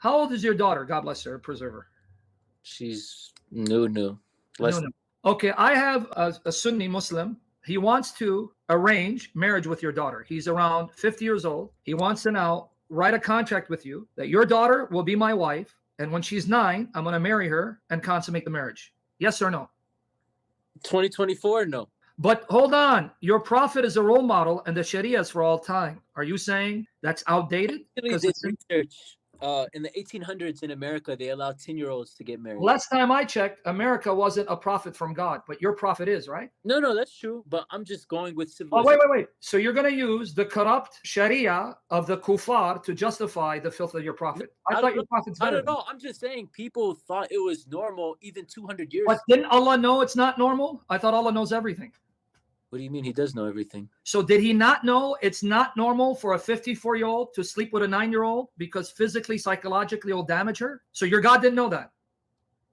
How old is your daughter? God bless her, preserve her. She's new. No. Okay, I have a Sunni Muslim. He wants to arrange marriage with your daughter. He's around 50 years old. He wants to now write a contract with you that your daughter will be my wife, and when she's 9, I'm going to marry her and consummate the marriage. Yes or no? 2024, no. But hold on, your prophet is a role model and the Sharia is for all time. Are you saying that's outdated? Because it's research. In the 1800s in America, they allowed 10-year-olds to get married. Last time I checked, America wasn't a prophet from God, but your prophet is, right? No, that's true. But I'm just going with civilization. Oh, wait. So you're going to use the corrupt Sharia of the kuffar to justify the filth of your prophet. I thought your prophet's better. I don't know. I'm just saying people thought it was normal even 200 years. But didn't Allah know it's not normal? I thought Allah knows everything. What do you mean? He does know everything. So did he not know it's not normal for a 54-year-old to sleep with a 9-year-old because physically, psychologically it'll damage her? So your God didn't know that?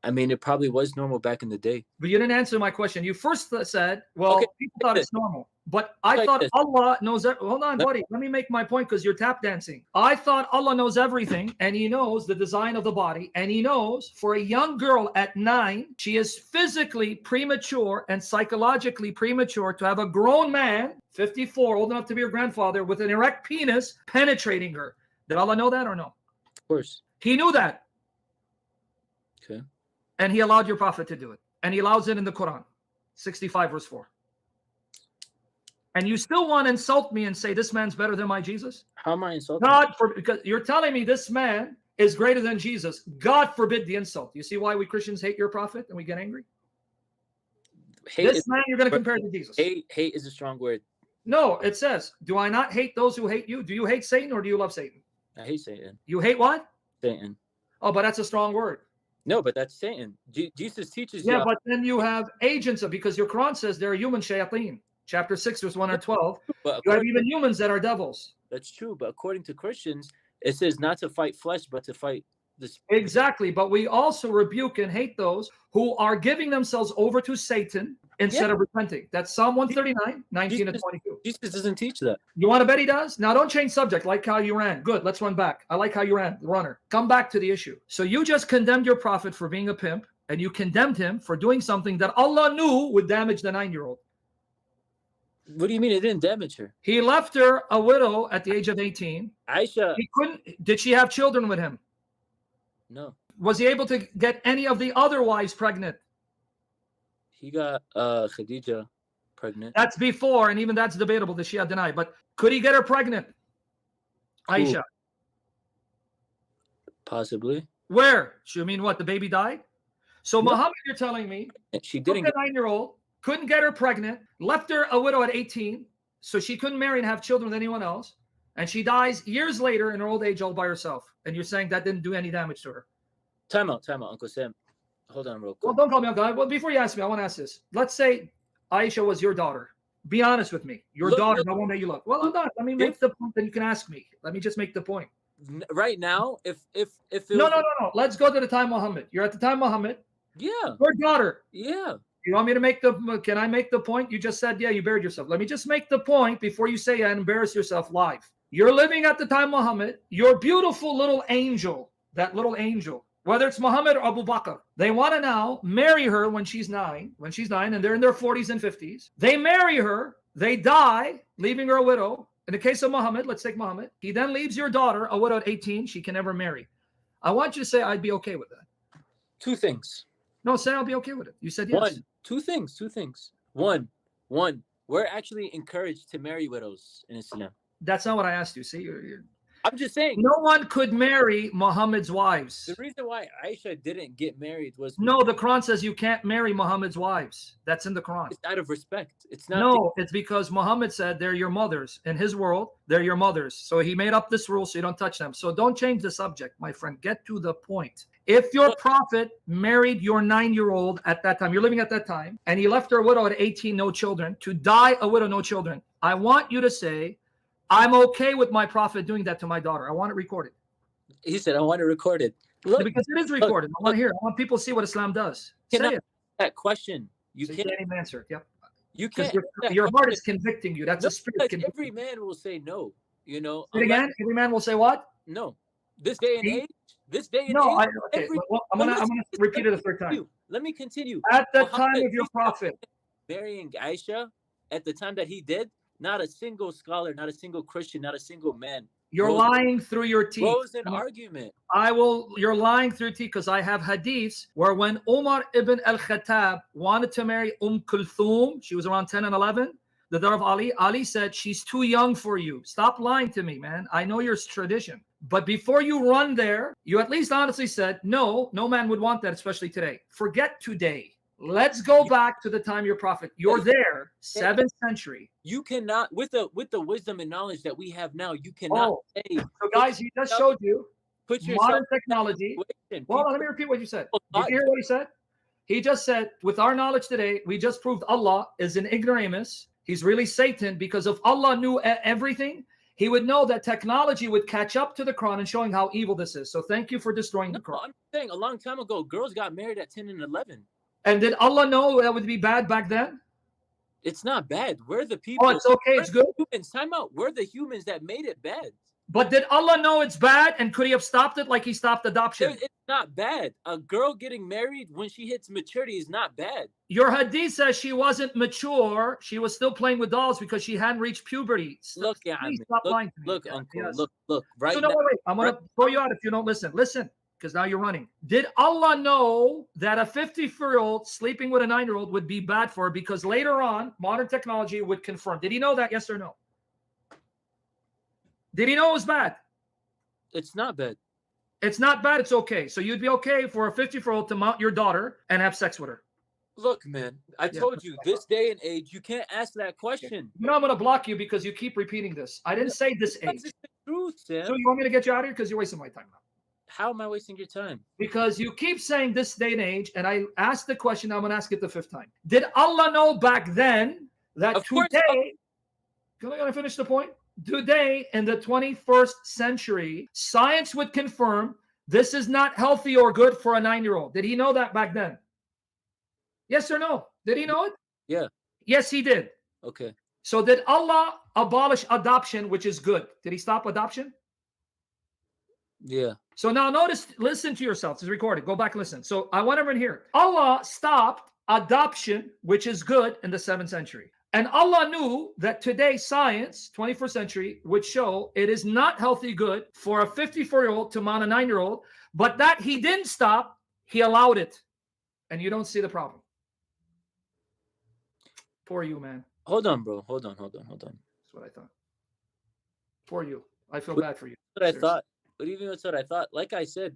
I mean, it probably was normal back in the day. But you didn't answer my question. You first said, well, okay, people thought it's normal. But I thought Allah knows that. Hold on, buddy. Let me make my point because you're tap dancing. I thought Allah knows everything, and he knows the design of the body, and he knows for a young girl at 9, she is physically premature and psychologically premature to have a grown man, 54, old enough to be her grandfather, with an erect penis penetrating her. Did Allah know that or no? Of course. He knew that. Okay. And he allowed your prophet to do it. And he allows it in the Quran, 65 verse 4. And you still want to insult me and say this man's better than my Jesus? How am I insulting? Because you're telling me this man is greater than Jesus. God forbid the insult. You see why we Christians hate your prophet and we get angry? This man you're going to compare to Jesus. Hate is a strong word. No, it says, do I not hate those who hate you? Do you hate Satan or do you love Satan? I hate Satan. You hate what? Satan. Oh, but that's a strong word. No, but that's Satan. Jesus teaches you. Yeah, but then you have agents of, because your Quran says there are human shayateen. Chapter 6, verse 1 or 12. But you have even humans that are devils. That's true. But according to Christians, it says not to fight flesh, but to fight the spirit. Exactly. But we also rebuke and hate those who are giving themselves over to Satan instead of repenting. That's Psalm 139, 19 and 22. Jesus doesn't teach that. You want to bet he does? Now, don't change subject. Like how you ran. Good. Let's run back. I like how you ran. Runner. Come back to the issue. So you just condemned your prophet for being a pimp, and you condemned him for doing something that Allah knew would damage the 9-year-old. What do you mean it didn't damage her? He left her a widow at the age of 18. Aisha. He couldn't. Did she have children with him? No. Was he able to get any of the other wives pregnant? He got Khadija pregnant. That's before, and even that's debatable. The Shia deny. But could he get her pregnant? Aisha. Ooh. Possibly. Where? You mean what? The baby died? So no. Muhammad, you're telling me, she didn't. A 9-year-old. Couldn't get her pregnant, left her a widow at 18, so she couldn't marry and have children with anyone else, and she dies years later in her old age all by herself. And you're saying that didn't do any damage to her? Time out, Uncle Sam. Hold on real quick. Well, don't call me Uncle. Well, before you ask me, I want to ask this. Let's say Aisha was your daughter. Be honest with me. Your daughter, the one that you love. Well, I'm not. Let me make the point, then you can ask me. Let me just make the point. Right now, if it No. Let's go to the time Muhammad. You're at the time Muhammad. Yeah. Your daughter. Yeah. You want me to make can I make the point? You just said, yeah, you buried yourself. Let me just make the point before you say and embarrass yourself live. You're living at the time Muhammad. Your beautiful little angel, that little angel, whether it's Muhammad or Abu Bakr, they want to now marry her when she's 9, and they're in their 40s and 50s. They marry her, they die, leaving her a widow. In the case of Muhammad, let's take Muhammad. He then leaves your daughter a widow at 18. She can never marry. I want you to say I'd be okay with that. 2 things. No, say I'll be okay with it. You said yes. 2 things. One, we're actually encouraged to marry widows in Islam. That's not what I asked you. See, I'm just saying. No one could marry Muhammad's wives. The reason why Aisha didn't get married was... No, the Quran says you can't marry Muhammad's wives. That's in the Quran. It's out of respect. It's not. No, it's because Muhammad said they're your mothers. In his world, they're your mothers. So he made up this rule so you don't touch them. So don't change the subject, my friend. Get to the point. If your prophet married your 9-year-old at that time, you're living at that time, and he left her a widow at 18, no children, to die a widow, no children, I want you to say, I'm okay with my prophet doing that to my daughter. I want it recorded. He said, I want it recorded. Look, because it is recorded. I want to hear it. I want people to see what Islam does. Say it. That question. You can't even answer it. Yep. You can't. Your heart is convicting you. That's a spirit. Every man will say no. You know. Say it again. Every man will say what? No. This day and See? age. This day and No, age. okay. Every, Well, I'm but gonna listen, repeat it a let me third time. continue. Let me continue. At the Muhammad, time of your he stopped prophet, marrying Aisha at the time that he did. Not a single scholar, not a single Christian, not a single man you're rose, lying through your teeth. rose an argument. You're lying through your teeth because I have hadiths where when Umar ibn al-Khattab wanted to marry Kulthum, she was around 10 and 11, the daughter of Ali. Ali said, she's too young for you. Stop lying to me, man. I know your tradition. But before you run there, you at least honestly said, no man would want that, especially today. Forget today. Let's go back to the time of your prophet. You're there, 7th century. You cannot, with the wisdom and knowledge that we have now, you cannot say. So guys, he just showed you Put yourself modern technology. Well, let me repeat what you said. Did you hear what he said? He just said, with our knowledge today, we just proved Allah is an ignoramus. He's really Satan, because if Allah knew everything, he would know that technology would catch up to the Quran and showing how evil this is. So thank you for destroying the Quran. I'm saying a long time ago, girls got married at 10 and 11. And did Allah know that would be bad back then? It's not bad. We're the people. Oh, it's okay. It's good. Humans. Time out. We're the humans that made it bad. But did Allah know it's bad? And could he have stopped it like he stopped adoption? It's not bad. A girl getting married when she hits maturity is not bad. Your hadith says she wasn't mature. She was still playing with dolls because she hadn't reached puberty. Look, yeah, look, uncle. Yes. Look. Right so now, wait. I'm going to throw you out if you don't listen. Listen, because now you're running. Did Allah know that a 54-year-old sleeping with a 9-year-old would be bad for her? Because later on, modern technology would confirm. Did he know that? Yes or no? Did he know it was bad? It's not bad. It's not bad. It's okay. So you'd be okay for a 54-year-old to mount your daughter and have sex with her. Look, man, I told you, this day and age, you can't ask that question. You know, I'm going to block you because you keep repeating this. I didn't say this age. It's the truth, Sam. So you want me to get you out of here? Because you're wasting my time now. How am I wasting your time? Because you keep saying this day and age, and I asked the question, I'm going to ask it the 5th time. Did Allah know back then that today, can I finish the point? Today, in the 21st century, science would confirm this is not healthy or good for a 9-year-old. Did he know that back then? Yes or no? Did he know it? Yeah. Yes, he did. Okay. So did Allah abolish adoption, which is good? Did he stop adoption? Yeah. So now notice, listen to yourself. It's recorded. Go back and listen. So I want everyone here. Allah stopped adoption, which is good, in the 7th century. And Allah knew that today science, 21st century, would show it is not healthy good for a 54-year-old to mount a 9-year-old, but that he didn't stop, he allowed it. And you don't see the problem. Poor you, man. Hold on, bro. Hold on. That's what I thought. Poor you. I feel bad for you. What I thought. But even that's what I thought. Like I said,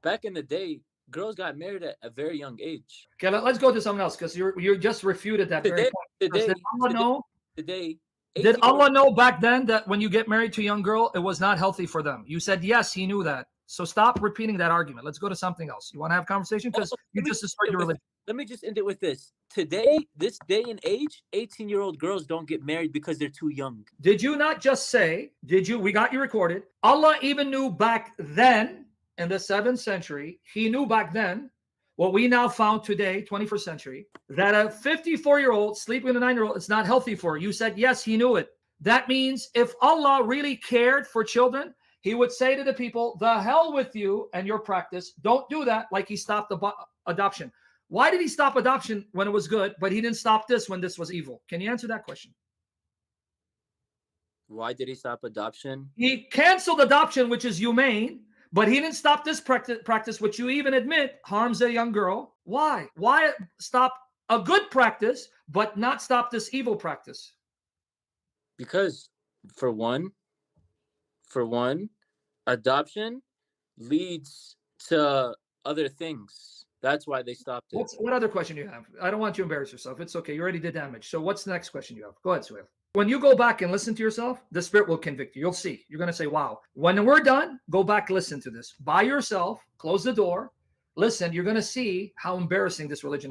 back in the day, girls got married at a very young age. Okay, let's go to something else because you just refuted that very point. Did Allah know? Did Allah know back then that when you get married to a young girl, it was not healthy for them? You said yes, he knew that. So stop repeating that argument. Let's go to something else. You want to have a conversation? Because you just destroyed your religion. Let me just end it with this. Today, this day and age, 18-year-old girls don't get married because they're too young. Did you not just say, we got you recorded, Allah even knew back then in the 7th century, he knew back then, what we now found today, 21st century, that a 54-year-old sleeping with a 9-year-old is not healthy for her. You said, yes, he knew it. That means if Allah really cared for children, he would say to the people, the hell with you and your practice. Don't do that, like he stopped adoption. Why did he stop adoption when it was good, but he didn't stop this when this was evil? Can you answer that question? Why did he stop adoption? He canceled adoption, which is humane, but he didn't stop this practice, which you even admit harms a young girl. Why? Why stop a good practice, but not stop this evil practice? Because for one, adoption leads to other things. That's why they stopped it. What other question do you have? I don't want you to embarrass yourself. It's okay. You already did damage. So what's the next question you have? Go ahead, Suhail. When you go back and listen to yourself, the Spirit will convict you. You'll see. You're going to say, wow. When we're done, go back, listen to this. By yourself, close the door, listen. You're going to see how embarrassing this religion is.